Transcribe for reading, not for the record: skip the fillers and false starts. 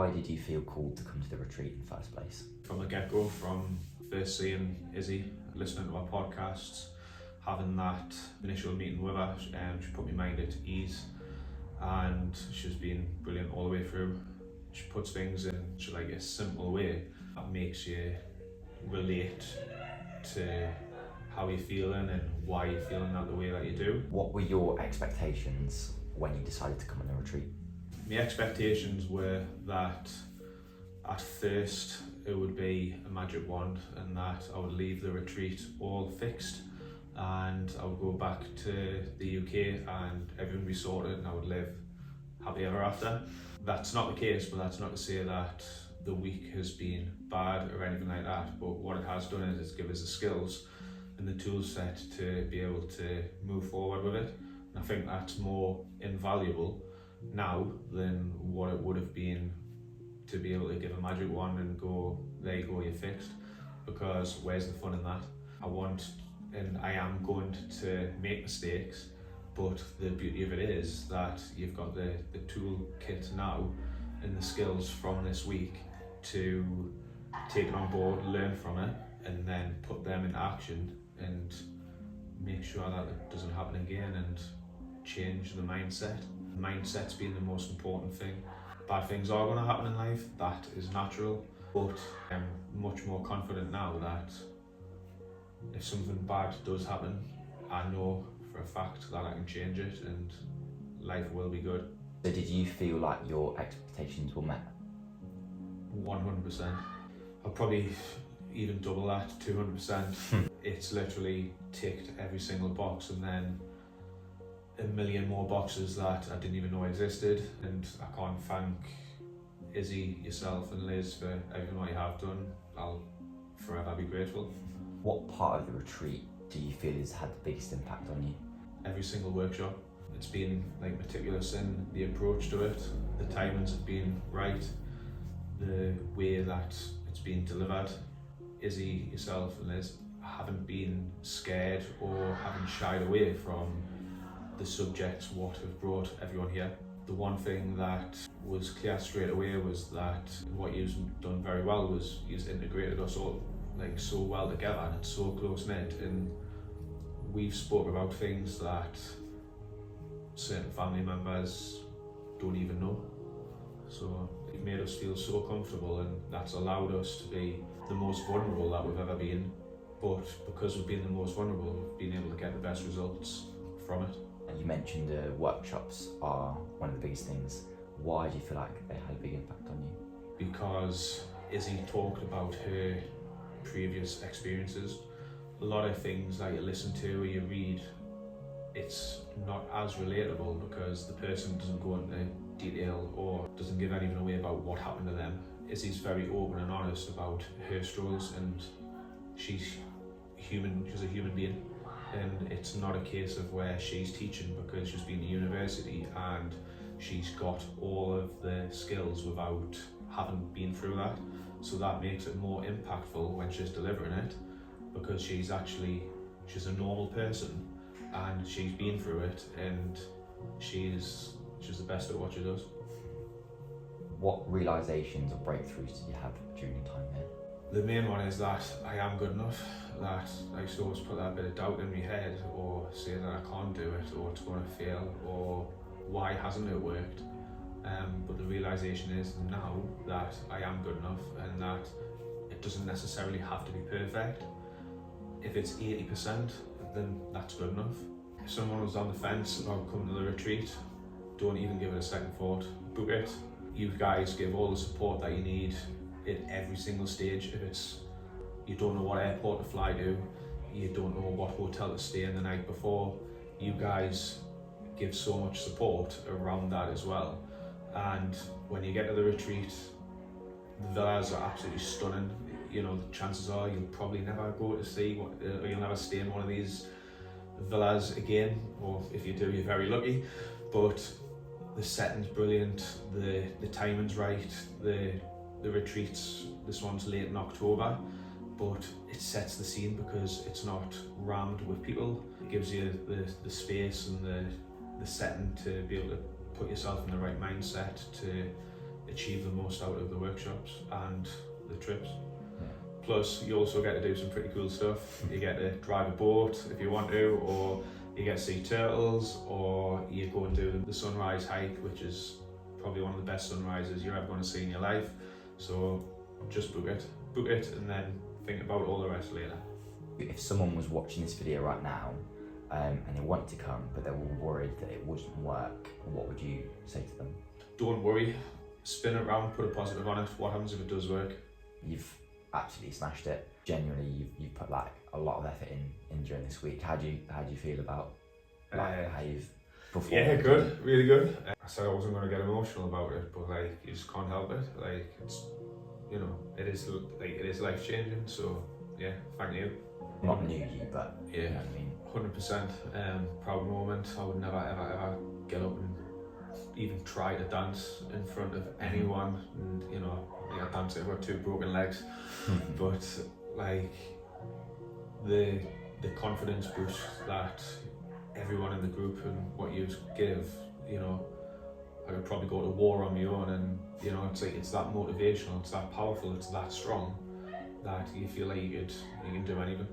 Why did you feel called to come to the retreat in the first place? From the get-go, from first seeing Izzy, listening to our podcasts, having that initial meeting with her, she put my mind at ease, and she's been brilliant all the way through. She puts things in like a simple way that makes you relate to how you're feeling and why you're feeling that the way that you do. What were your expectations when you decided to come on the retreat? My expectations were that at first it would be a magic wand and that I would leave the retreat all fixed and I would go back to the UK and everything would be sorted and I would live happy ever after. That's not the case, but that's not to say that the week has been bad or anything like that, but what it has done is it's given us the skills and the tool set to be able to move forward with it. And I think that's more invaluable now than what it would have been to be able to give a magic wand and go, there you go, you're fixed. Because where's the fun in that? I want, and I am going to make mistakes, but the beauty of it is that you've got the toolkit now and the skills from this week to take it on board, learn from it, and then put them into action and make sure that it doesn't happen again and change the mindset. The mindset's been the most important thing. Bad things are going to happen in life, that is natural, but I'm much more confident now that if something bad does happen, I know for a fact that I can change it and life will be good. So did you feel like your expectations were met? 100%. I'll probably even double that, 200%. It's literally ticked every single box and then a million more boxes that I didn't even know existed, and I can't thank Izzy, yourself and Liz for everything what you have done. I'll forever be grateful. What part of the retreat do you feel has had the biggest impact on you? Every single workshop. It's been like meticulous in the approach to it. The timings have been right. The way that it's been delivered. Izzy, yourself and Liz haven't been scared or haven't shied away from the subjects what have brought everyone here. The one thing that was clear straight away was that what you've done very well was you've integrated us all like so well together and it's so close knit, and we've spoke about things that certain family members don't even know. So it made us feel so comfortable, and that's allowed us to be the most vulnerable that we've ever been. But because we've been the most vulnerable, we've been able to get the best results from it. You mentioned workshops are one of the biggest things. Why do you feel like they had a big impact on you? Because Izzy talked about her previous experiences. A lot of things that you listen to or you read, it's not as relatable because the person doesn't go into detail or doesn't give anything away about what happened to them. Izzy's very open and honest about her struggles, and she's human, she's a human being. And it's not a case of where she's teaching because she's been to university and she's got all of the skills without having been through that. So that makes it more impactful when she's delivering it, because she's a normal person and she's been through it, and she's the best at what she does. What realizations or breakthroughs did you have during your time here? The main one is that I am good enough, that I used to always put that bit of doubt in my head or say that I can't do it or it's going to fail or why hasn't it worked. But the realisation is now that I am good enough and that it doesn't necessarily have to be perfect. If it's 80%, then that's good enough. If someone was on the fence about coming to the retreat, don't even give it a second thought, book it. You guys give all the support that you need at every single stage. If it's you don't know what airport to fly to, you don't know what hotel to stay in the night before, you guys give so much support around that as well. And when you get to the retreat, the villas are absolutely stunning. You know, the chances are you'll probably never go to see or you'll never stay in one of these villas again, or if you do, you're very lucky. But the setting's brilliant, the timing's right, the retreats, this one's late in October, but it sets the scene because it's not rammed with people. It gives you the space and the setting to be able to put yourself in the right mindset to achieve the most out of the workshops and the trips. Yeah. Plus, you also get to do some pretty cool stuff. You get to drive a boat if you want to, or you get to see turtles, or you go and do the sunrise hike, which is probably one of the best sunrises you're ever going to see in your life. So just book it, and then think about all the rest later. If someone was watching this video right now and they want to come, but they were worried that it wouldn't work, what would you say to them? Don't worry, spin it around, put a positive on it. What happens if it does work? You've absolutely smashed it. Genuinely, you've put like a lot of effort in during this week. How do you feel about how you've performed? Yeah, good, really good. I said I wasn't going to get emotional about it, but like you just can't help it. Like it's, you know, it is life changing. So yeah, thank you. Not new you, but yeah, you know what I mean. 100%. Proud moment. I would never ever get up and even try to dance in front of anyone. And you know, I danced. I've got 2 broken legs, but like the confidence boost that everyone in the group and what you give, you know, I could probably go to war on my own, and you know, it's like it's that motivational, it's that powerful, it's that strong that you feel like you can do anything.